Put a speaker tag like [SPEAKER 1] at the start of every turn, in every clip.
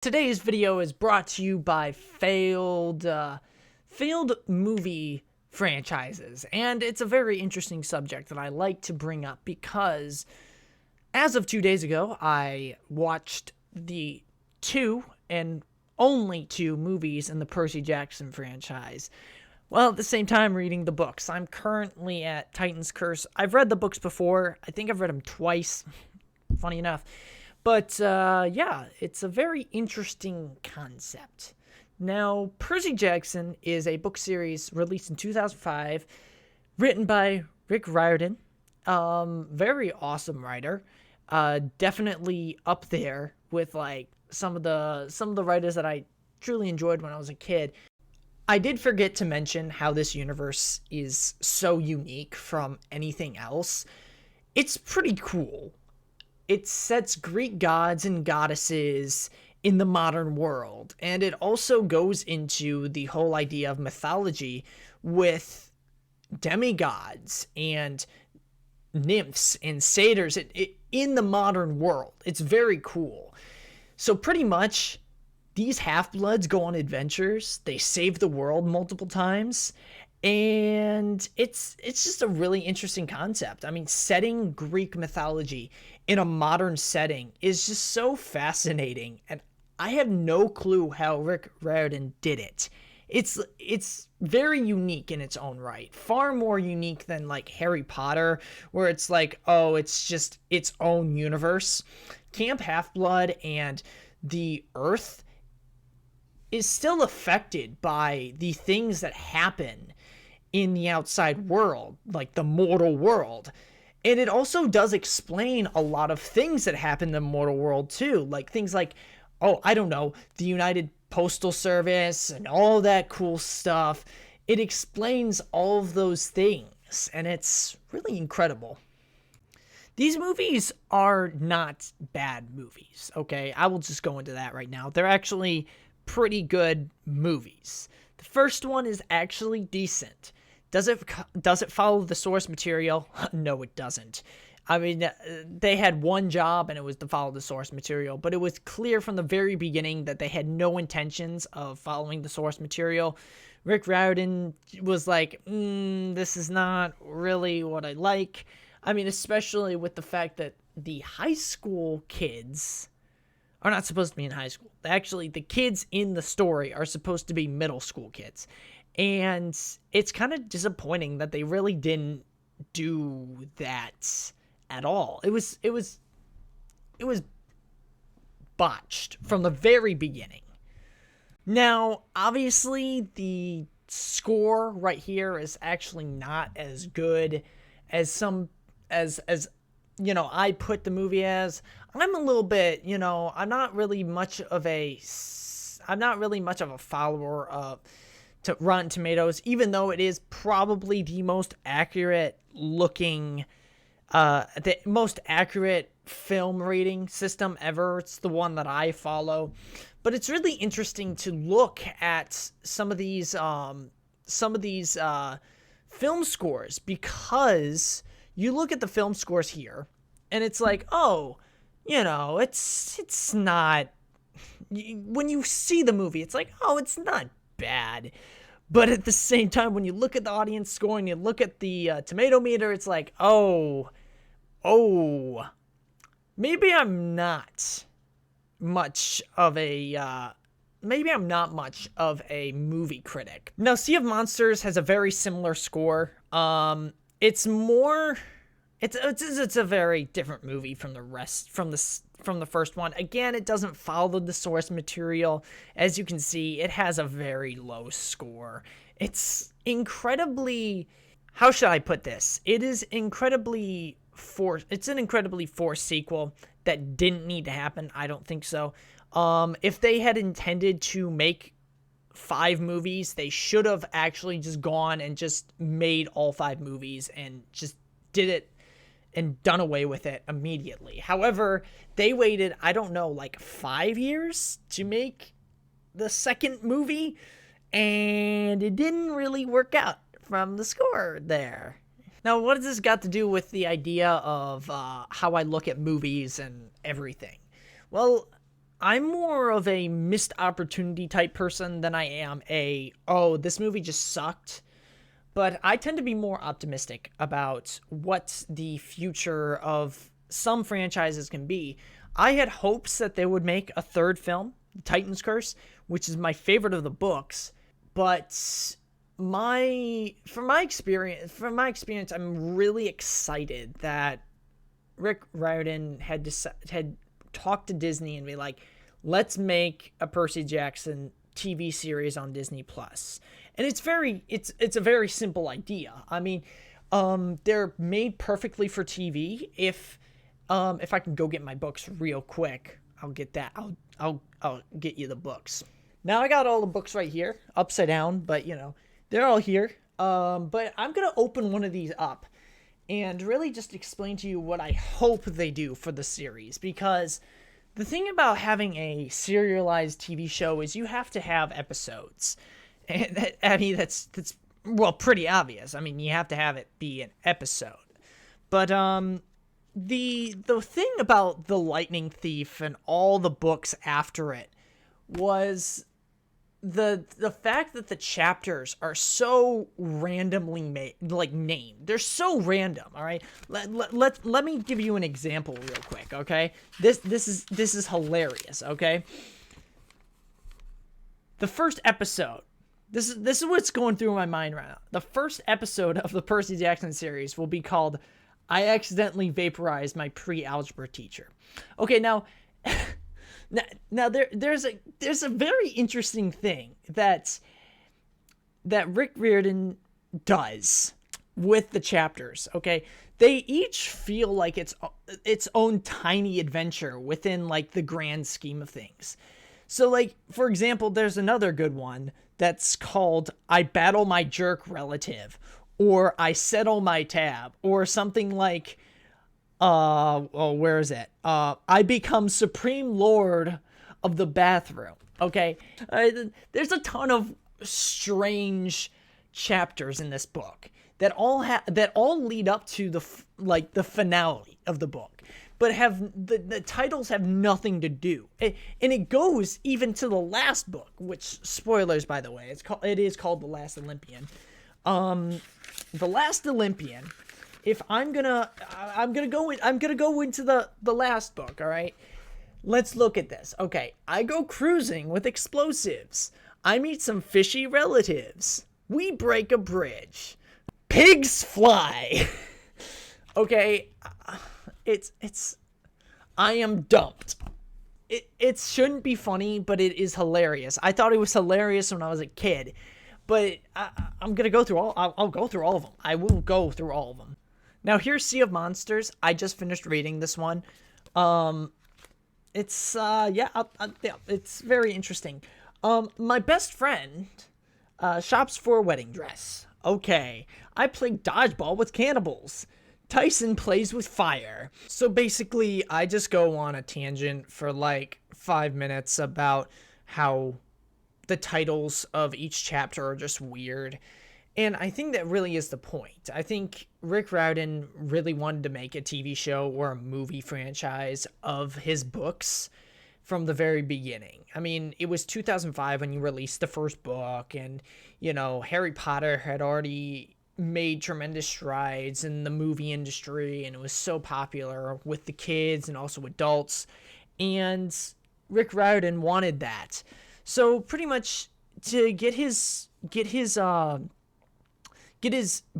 [SPEAKER 1] Today's video is brought to you by failed movie franchises, and it's a very interesting subject that I like to bring up because as of 2 days ago, I watched the two and only two movies in the Percy Jackson franchise, while at the same time reading the books. I'm currently at Titan's Curse. I've read the books before. I think I've read them twice, funny enough. But, yeah, it's a very interesting concept. Now, Percy Jackson is a book series released in 2005, written by Riordan. Very awesome writer. Definitely up there with, like, some of the writers that I truly enjoyed when I was a kid. I did forget to mention how this universe is so unique from anything else. It's pretty cool. It sets Greek gods and goddesses in the modern world, and it also goes into the whole idea of mythology with demigods and nymphs and satyrs in the modern world. It's very cool. So pretty much, these half-bloods go on adventures. They save the world multiple times. And it's just a really interesting concept. I mean, setting Greek mythology in a modern setting is just so fascinating, and I have no clue how Rick Riordan did it. It's very unique in its own right. Far more unique than like Harry Potter, where it's like, oh, it's just its own universe. Camp Half-Blood and the Earth is still affected by the things that happen in the outside world, like the mortal world. And it also does explain a lot of things that happen in the mortal world too, like things like, oh, I don't know, the United Postal Service and all that cool stuff. It explains all of those things, and it's really incredible. These movies are not bad movies, okay? I will just go into that right now. They're actually pretty good movies. The first one is actually decent. Does it follow the source material? No, it doesn't. I mean, they had one job, and it was to follow the source material, but it was clear from the very beginning that they had no intentions of following the source material. Rick Riordan was like, this is not really what I like. I mean, especially with the fact that the high school kids are not supposed to be in high school. Actually, the kids in the story are supposed to be middle school kids. And it's kind of disappointing that they really didn't do that at all. It was botched from the very beginning. Now, obviously, the score right here is actually not as good as I put the movie as. I'm a little bit, I'm not really much of a follower of to Rotten Tomatoes, even though it is probably the most accurate looking, the most accurate film rating system ever. It's the one that I follow. But it's really interesting to look at some of these film scores, because you look at the film scores here, and it's like, oh, it's not, when you see the movie, it's like, oh, it's not bad. But at the same time, when you look at the audience scoring, you look at the tomato meter, it's like, oh, maybe I'm not much of a movie critic. Now, Sea of Monsters has a very similar score. It's a very different movie from the first one. Again, it doesn't follow the source material. As you can see, it has a very low score. It's incredibly, how should I put this? It's an incredibly forced sequel that didn't need to happen. I don't think so. If they had intended to make 5 movies, they should have actually just gone and just made all 5 movies and just did it and done away with it immediately. However, they waited, I don't know, like 5 years to make the second movie, and it didn't really work out from the score there. Now, what has this got to do with the idea of how I look at movies and everything? Well, I'm more of a missed opportunity type person than I am oh, this movie just sucked. But I tend to be more optimistic about what the future of some franchises can be. I had hopes that they would make a third film, Titan's Curse, which is my favorite of the books. But from my experience, I'm really excited that Rick Riordan had talked to Disney and be like, let's make a Percy Jackson TV series on Disney Plus. And it's a very simple idea. I mean, they're made perfectly for TV. If I can go get my books real quick, I'll get that. I'll get you the books. Now I got all the books right here, upside down, but they're all here. But I'm gonna open one of these up and really just explain to you what I hope they do for the series, because the thing about having a serialized TV show is you have to have episodes. And that's well, pretty obvious. I mean, you have to have it be an episode. But the thing about The Lightning Thief and all the books after it was the fact that the chapters are so randomly named. They're so random. All right, let me give you an example real quick. Okay, this is hilarious. Okay, the first episode. This is what's going through my mind right now. The first episode of the Percy Jackson series will be called "I Accidentally Vaporized My Pre-Algebra Teacher." Okay, now there's a very interesting thing that Rick Riordan does with the chapters. Okay, they each feel like its own tiny adventure within like the grand scheme of things. So, like, for example, there's another good one that's called "I Battle My Jerk Relative," or "I Settle My Tab," or something like, where is it? "I Become Supreme Lord of the Bathroom." Okay? There's a ton of strange chapters in this book that all lead up to the finale of the book. But the titles have nothing to do, and it goes even to the last book, which, spoilers by the way, it is called The Last Olympian. The Last Olympian. If I'm gonna go into the last book. All right, let's look at this. Okay, I go cruising with explosives. I meet some fishy relatives. We break a bridge. Pigs fly. Okay. I am dumped. It shouldn't be funny, but it is hilarious. I thought it was hilarious when I was a kid, but I'm gonna go through I'll go through all of them. I will go through all of them. Now here's Sea of Monsters. I just finished reading this one. It's it's very interesting. My best friend shops for a wedding dress. Okay, I play dodgeball with cannibals. Tyson plays with fire. So basically, I just go on a tangent for like 5 minutes about how the titles of each chapter are just weird. And I think that really is the point. I think Rick Riordan really wanted to make a TV show or a movie franchise of his books from the very beginning. I mean, it was 2005 when you released the first book, and, Harry Potter had already made tremendous strides in the movie industry, and it was so popular with the kids and also adults, and Rick Riordan wanted that. So pretty much to get his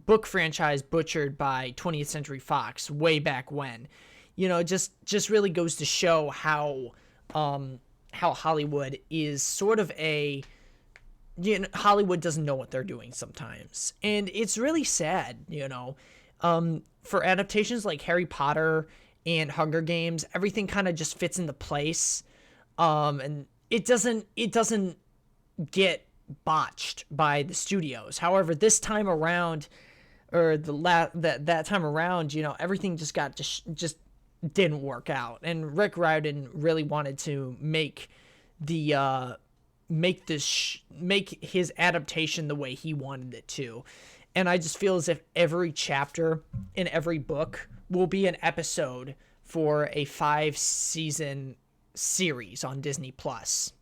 [SPEAKER 1] book franchise butchered by 20th Century Fox way back when, just really goes to show how Hollywood is sort of Hollywood doesn't know what they're doing sometimes. And it's really sad, for adaptations like Harry Potter and Hunger Games, everything kind of just fits into place. And it doesn't get botched by the studios. However, this time around, or that time around, everything just didn't work out. And Rick Riordan really wanted to make his adaptation the way he wanted it to. And I just feel as if every chapter in every book will be an episode for a 5-season series on Disney Plus.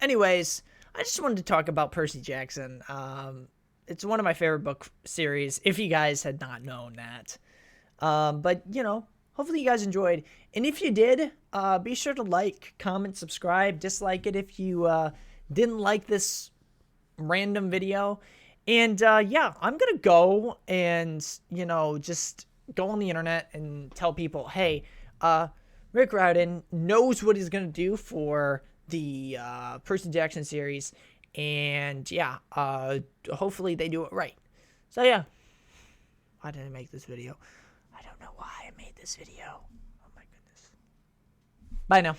[SPEAKER 1] Anyways, I just wanted to talk about Percy Jackson. It's one of my favorite book series, if you guys had not known that. But, hopefully you guys enjoyed. And if you did, be sure to like, comment, subscribe, dislike it if you didn't like this random video. And, yeah, I'm going to go and, just go on the internet and tell people, hey, Rick Riordan knows what he's going to do for the Percy Jackson series. And, yeah, hopefully they do it right. So, yeah. Why did I make this video? I don't know why I made this video. Oh, my goodness. Bye now.